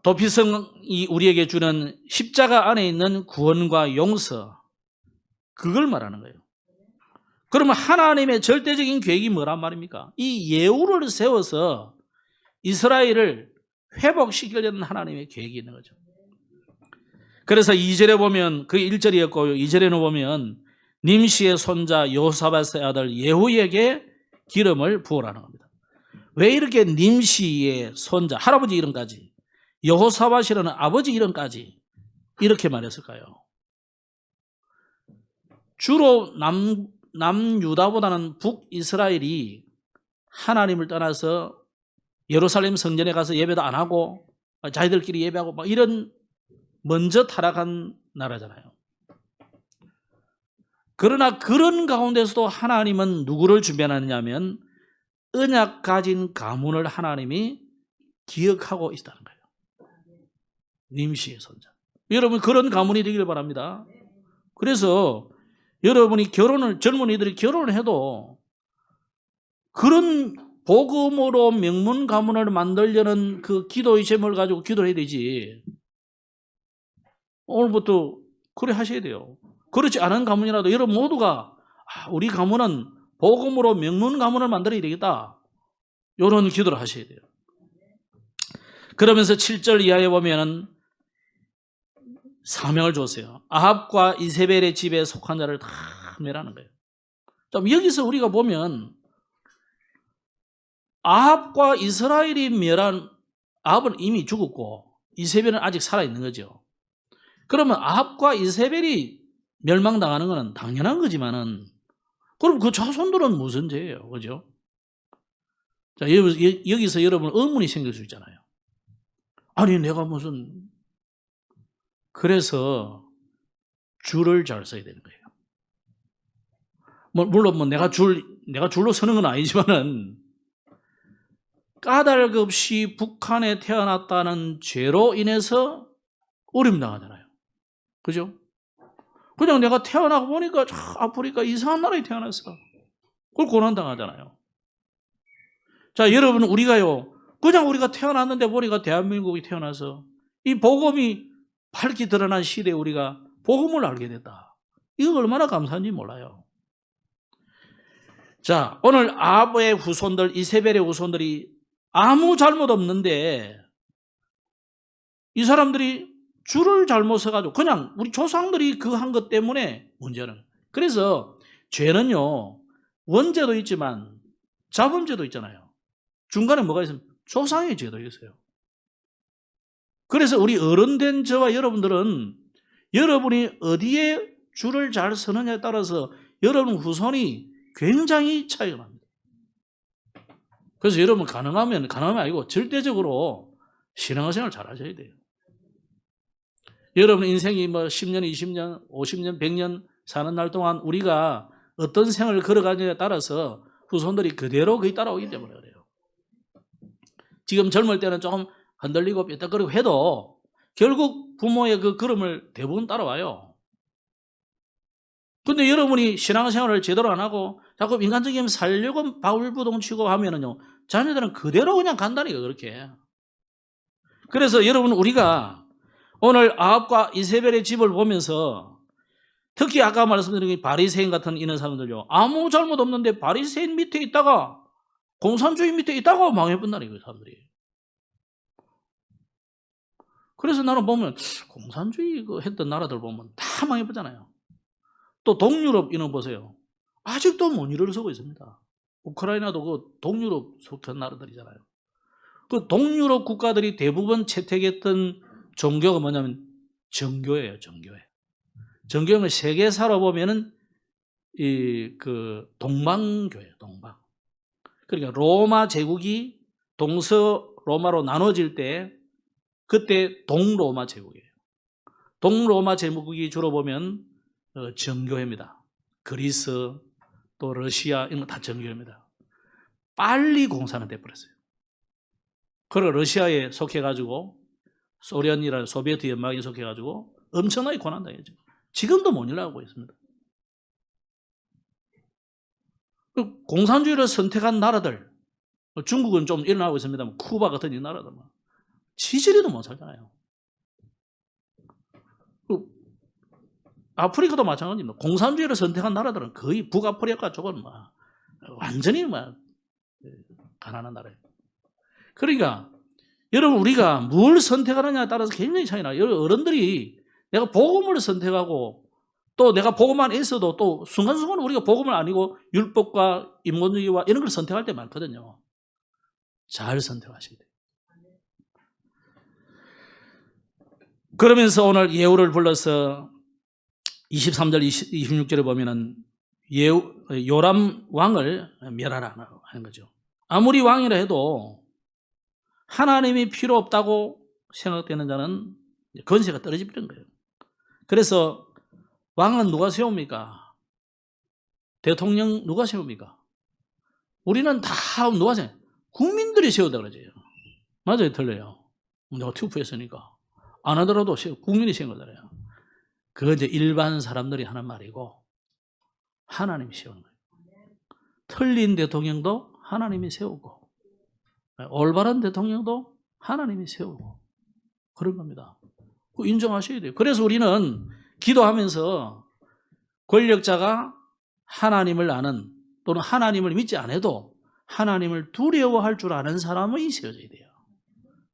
도피성이 우리에게 주는 십자가 안에 있는 구원과 용서, 그걸 말하는 거예요. 그러면 하나님의 절대적인 계획이 뭐란 말입니까? 이 예후를 세워서 이스라엘을 회복시키려는 하나님의 계획이 있는 거죠. 그래서 2절에 보면, 그 1절이었고 2절에는 보면 님시의 손자 여호사밧의 아들 예후에게 기름을 부으라는 겁니다. 왜 이렇게 님시의 손자, 할아버지 이름까지, 여호사밧이라는 아버지 이름까지 이렇게 말했을까요? 주로 남유다보다는 북이스라엘이 하나님을 떠나서 예루살렘 성전에 가서 예배도 안 하고 자기들끼리 예배하고 막 이런 먼저 타락한 나라잖아요. 그러나 그런 가운데서도 하나님은 누구를 준비하느냐면 언약 가진 가문을 하나님이 기억하고 있다는 거예요. 님시의 손자. 여러분 그런 가문이 되기를 바랍니다. 그래서 여러분이 젊은이들이 결혼을 해도 그런 복음으로 명문 가문을 만들려는 그 기도의 제목을 가지고 기도를 해야 되지. 오늘부터 그래 하셔야 돼요. 그렇지 않은 가문이라도 여러분 모두가 우리 가문은 복음으로 명문 가문을 만들어야 되겠다. 이런 기도를 하셔야 돼요. 그러면서 7절 이하에 보면 사명을 줬어요. 아합과 이세벨의 집에 속한 자를 다 멸하는 거예요. 좀 여기서 우리가 보면 아합과 이스라엘이 멸한, 아합은 이미 죽었고 이세벨은 아직 살아있는 거죠. 그러면 아합과 이세벨이 멸망당하는 것은 당연한 거지만은 그럼 그 자손들은 무슨 죄예요? 그죠? 자, 여기서 여러분 의문이 생길 수 있잖아요. 아니, 내가 무슨, 그래서 줄을 잘 써야 되는 거예요. 물론 내가 줄로 서는 건 아니지만은 까닭 없이 북한에 태어났다는 죄로 인해서 어려움 당하잖아요. 그죠? 그냥 내가 태어나고 보니까 아프리카 이상한 나라에 태어났어. 그걸 고난당하잖아요. 자, 여러분, 우리가요, 그냥 우리가 태어났는데 보니까 대한민국이 태어나서 이 복음이 밝게 드러난 시대에 우리가 복음을 알게 됐다. 이거 얼마나 감사한지 몰라요. 자, 오늘 아합의 후손들, 이세벨의 후손들이 아무 잘못 없는데 이 사람들이 줄을 잘못 서가지고 그냥 우리 조상들이 그 한 것 때문에 문제는. 그래서 죄는요, 원죄도 있지만 자범죄도 있잖아요. 중간에 뭐가 있으면 조상의 죄도 있어요. 그래서 우리 어른된 저와 여러분들은 여러분이 어디에 줄을 잘 서느냐에 따라서 여러분 후손이 굉장히 차이가 납니다. 그래서 여러분 가능하면 아니고 절대적으로 신앙생활 잘 하셔야 돼요. 여러분 인생이 뭐 10년, 20년, 50년, 100년 사는 날 동안 우리가 어떤 생활을 걸어가느냐에 따라서 후손들이 그대로 거의 따라오기 때문에 그래요. 지금 젊을 때는 조금 흔들리고 삐딱거리고 해도 결국 부모의 그 걸음을 대부분 따라와요. 근데 여러분이 신앙생활을 제대로 안 하고 자꾸 인간적인 살려고 바울부동치고 하면은요, 자녀들은 그대로 그냥 간다니까, 그렇게. 그래서 여러분, 우리가 오늘 아합과 이세벨의 집을 보면서 특히 아까 말씀드린 바리새인 같은 이런 사람들요, 아무 잘못 없는데 바리새인 밑에 있다가 공산주의 밑에 있다가 망해본다니까, 그 사람들이. 그래서 나는 보면 공산주의 했던 나라들 보면 다 망해보잖아요. 또 동유럽 이런 거 보세요. 아직도 못 일어서고 있습니다. 우크라이나도 그 동유럽 속한 나라들이잖아요. 그 동유럽 국가들이 대부분 채택했던 종교가 뭐냐면 정교예요, 정교회. 정교는 세계사로 보면은 그 동방교예요, 동방. 그러니까 로마 제국이 동서 로마로 나눠질 때 그때 동로마 제국이에요. 동로마 제국이 주로 보면 정교회입니다. 그리스 또 러시아 이런 거 다 정교회입니다. 빨리 공산화 돼버렸어요. 그리고 러시아에 속해가지고 소련이라는 소비에트 연방에 속해가지고 엄청나게 고난당했죠. 지금도 못 일어나고 있습니다. 공산주의를 선택한 나라들, 중국은 좀 일어나고 있습니다만 쿠바 같은 이 나라들 지지리도 못 살잖아요. 아프리카도 마찬가지입니다. 공산주의를 선택한 나라들은 거의 북아프리카 쪽은 완전히 가난한 나라예요. 그러니까 여러분, 우리가 뭘 선택하느냐에 따라서 굉장히 차이 나요. 여러분, 어른들이 내가 복음을 선택하고 또 내가 복음만 있어도 또 순간순간 우리가 복음을 아니고 율법과 인본주의와 이런 걸 선택할 때 많거든요. 잘 선택하셔야 돼요. 그러면서 오늘 예후를 불러서 23절, 26절에 보면은 요람 왕을 멸하라 하는 거죠. 아무리 왕이라 해도 하나님이 필요 없다고 생각되는 자는 건세가 떨어지는 거예요. 그래서 왕은 누가 세웁니까? 대통령 누가 세웁니까? 우리는 다 누가 세워? 국민들이 세우다 그러죠. 맞아요, 틀려요. 내가 투표했으니까. 안 하더라도 국민이 세운 거잖아요. 그거 이제 일반 사람들이 하는 말이고 하나님이 세우는 거예요. 틀린 대통령도 하나님이 세우고 올바른 대통령도 하나님이 세우고 그런 겁니다. 그거 인정하셔야 돼요. 그래서 우리는 기도하면서 권력자가 하나님을 아는 또는 하나님을 믿지 않아도 하나님을 두려워할 줄 아는 사람이 세워져야 돼요.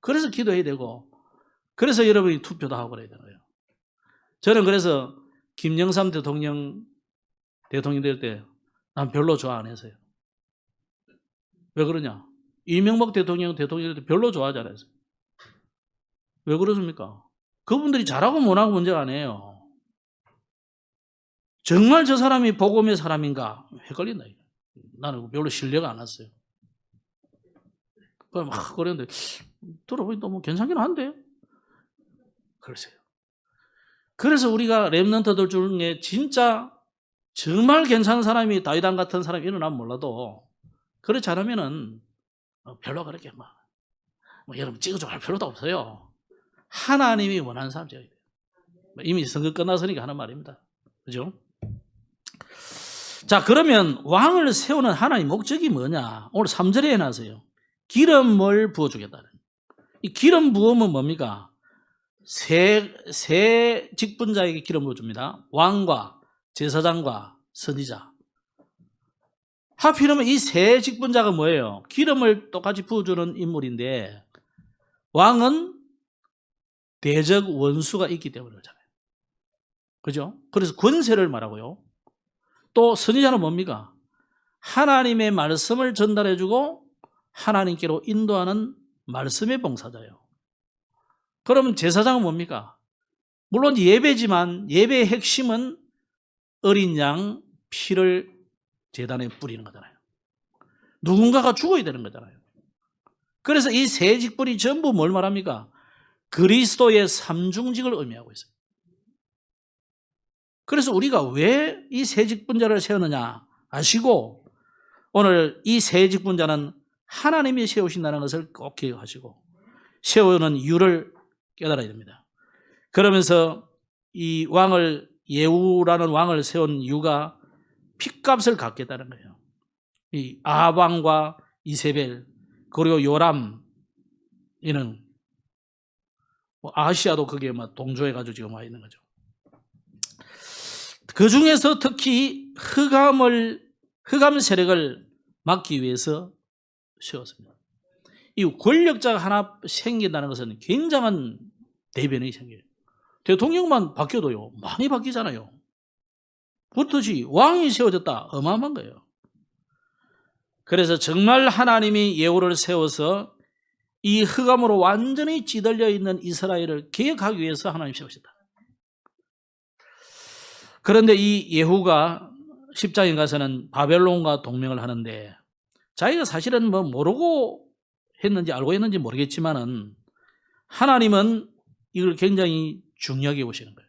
그래서 기도해야 되고 그래서 여러분이 투표도 하고 그래야 되는 거예요. 저는 그래서 김영삼 대통령 될 때 난 별로 좋아 안 했어요. 왜 그러냐? 이명박 대통령 될 때 별로 좋아하지 않았어요. 왜 그렇습니까? 그분들이 잘하고 못하고 문제가 아니에요. 정말 저 사람이 복음의 사람인가 헷갈린다. 나는 별로 신뢰가 안 왔어요. 막 그랬는데 들어보니 또 뭐 괜찮긴 한데 그러세요. 그래서 우리가 렘넌트들 중에 진짜 정말 괜찮은 사람이 다윗왕 같은 사람이 일어나면 몰라도 그렇지 않으면은 별로 그렇게 뭐 여러분 찍어줘 할 필요도 없어요. 하나님이 원하는 사람 찍어야 돼요. 이미 선거 끝났으니까 하는 말입니다. 그죠? 자, 그러면 왕을 세우는 하나님 목적이 뭐냐? 오늘 3절에 해놨어요. 기름을 부어주겠다는. 이 기름 부음은 뭡니까? 세 직분자에게 기름 부어줍니다. 왕과 제사장과 선지자. 하필이면 이 세 직분자가 뭐예요? 기름을 똑같이 부어주는 인물인데 왕은 대적 원수가 있기 때문에 그렇잖아요. 그죠? 그래서 권세를 말하고요. 또 선지자는 뭡니까? 하나님의 말씀을 전달해주고 하나님께로 인도하는 말씀의 봉사자예요. 그러면 제사장은 뭡니까? 물론 예배지만 예배의 핵심은 어린 양 피를 제단에 뿌리는 거잖아요. 누군가가 죽어야 되는 거잖아요. 그래서 이 세 직분이 전부 뭘 말합니까? 그리스도의 삼중직을 의미하고 있어요. 그래서 우리가 왜 이 세 직분자를 세우느냐 아시고 오늘 이 세 직분자는 하나님이 세우신다는 것을 꼭 기억하시고 세우는 이유를 깨달아야 됩니다. 그러면서 이 왕을 예후라는 왕을 세운 이유가 핏값을 갚겠다는 거예요. 이 아합 왕과 이세벨 그리고 요람 이는 아시아도 거기에 막 동조해가지고 지금 와 있는 거죠. 그 중에서 특히 흑암 세력을 막기 위해서 세웠습니다. 이 권력자가 하나 생긴다는 것은 굉장한 대변이 생겨요. 대통령만 바뀌어도요 많이 바뀌잖아요. 그렇듯이 왕이 세워졌다 어마어마한 거예요. 그래서 정말 하나님이 예후를 세워서 이 흑암으로 완전히 찌들려 있는 이스라엘을 개혁하기 위해서 하나님 세우셨다. 그런데 이 예후가 10장에 가서는 바벨론과 동맹을 하는데 자기가 사실은 뭐 모르고 했는지 알고 했는지 모르겠지만은 하나님은 이걸 굉장히 중요하게 보시는 거예요.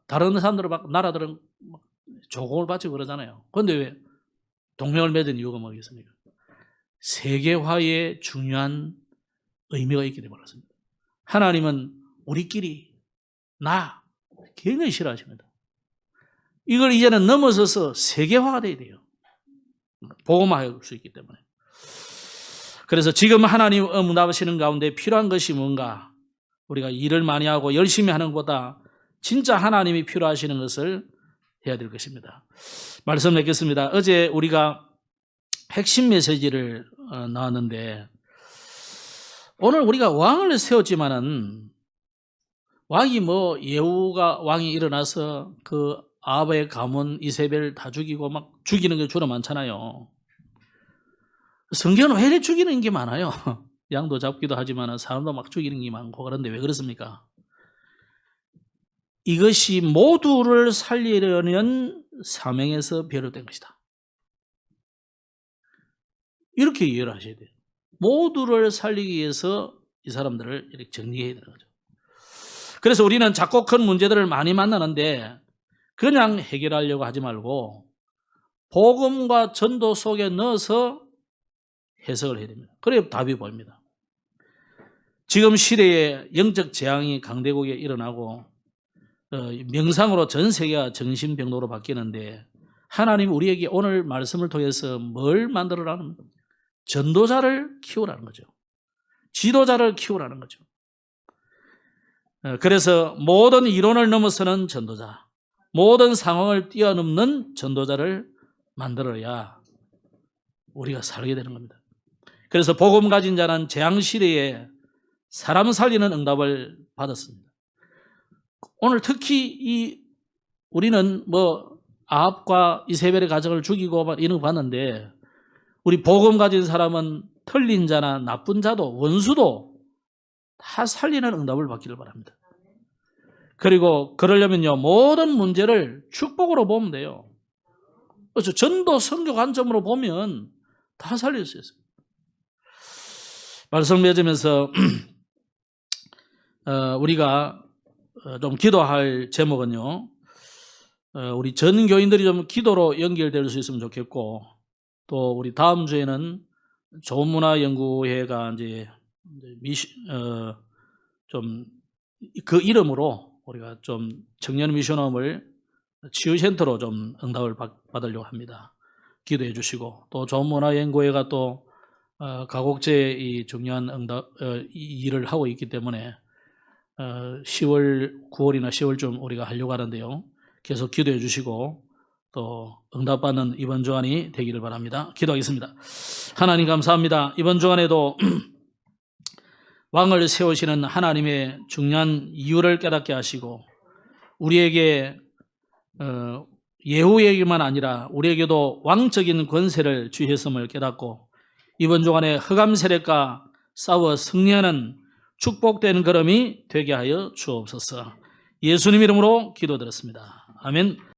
다른 사람들은 막 나라들은 막 조공을 바치고 그러잖아요. 그런데 왜 동맹을 맺은 이유가 뭐겠습니까? 세계화에 중요한 의미가 있기 때문에 그렇습니다. 하나님은 우리끼리 나 굉장히 싫어하십니다. 이걸 이제는 넘어서서 세계화가 돼야 돼요. 복음화할 수 있기 때문에. 그래서 지금 하나님 응답하시는 가운데 필요한 것이 뭔가 우리가 일을 많이 하고 열심히 하는 것보다 진짜 하나님이 필요하시는 것을 해야 될 것입니다. 말씀 맺겠습니다. 어제 우리가 핵심 메시지를 나왔는데 오늘 우리가 왕을 세웠지만은 왕이 뭐 예후가 왕이 일어나서 그 아합의 가문 이세벨 다 죽이고 막 죽이는 게 주로 많잖아요. 성경은 왜 이렇게 죽이는 게 많아요? 양도 잡기도 하지만 사람도 막 죽이는 게 많고 그런데 왜 그렇습니까? 이것이 모두를 살리려는 사명에서 비롯된 것이다. 이렇게 이해를 하셔야 돼요. 모두를 살리기 위해서 이 사람들을 이렇게 정리해야 되는 거죠. 그래서 우리는 작고 큰 문제들을 많이 만나는데 그냥 해결하려고 하지 말고 복음과 전도 속에 넣어서 해석을 해야 됩니다. 그래야 답이 보입니다. 지금 시대에 영적 재앙이 강대국에 일어나고 명상으로 전 세계가 정신병도로 바뀌는데 하나님 우리에게 오늘 말씀을 통해서 뭘 만들어라는 겁니다. 전도자를 키우라는 거죠. 지도자를 키우라는 거죠. 그래서 모든 이론을 넘어서는 전도자, 모든 상황을 뛰어넘는 전도자를 만들어야 우리가 살게 되는 겁니다. 그래서 복음 가진 자는 재앙 시대에 사람 살리는 응답을 받았습니다. 오늘 특히 우리는 뭐 아합과 이세벨의 가정을 죽이고 막 이런 거 봤는데, 우리 복음 가진 사람은 틀린 자나 나쁜 자도 원수도 다 살리는 응답을 받기를 바랍니다. 그리고 그러려면요, 모든 문제를 축복으로 보면 돼요. 그래서 전도 선교 관점으로 보면 다 살릴 수 있어요. 말씀 맺으면서 우리가 좀 기도할 제목은요, 우리 전 교인들이 좀 기도로 연결될 수 있으면 좋겠고, 또 우리 다음 주에는 좋은문화연구회가 이제 좀 그 이름으로 우리가 좀 청년 미션홈을 치유센터로 좀 응답을 받으려고 합니다. 기도해 주시고, 또 좋은문화연구회가 또 가곡제 이 중요한 응답 이 일을 하고 있기 때문에 10월 9월이나 10월쯤 우리가 하려고 하는데요, 계속 기도해 주시고 또 응답받는 이번 주간이 되기를 바랍니다. 기도하겠습니다. 하나님 감사합니다. 이번 주간에도 왕을 세우시는 하나님의 중요한 이유를 깨닫게 하시고, 우리에게 예후에게만 아니라 우리에게도 왕적인 권세를 주셨음을 깨닫고, 이번 주간에 흑암 세력과 싸워 승리하는 축복된 걸음이 되게 하여 주옵소서. 예수님 이름으로 기도드렸습니다. 아멘.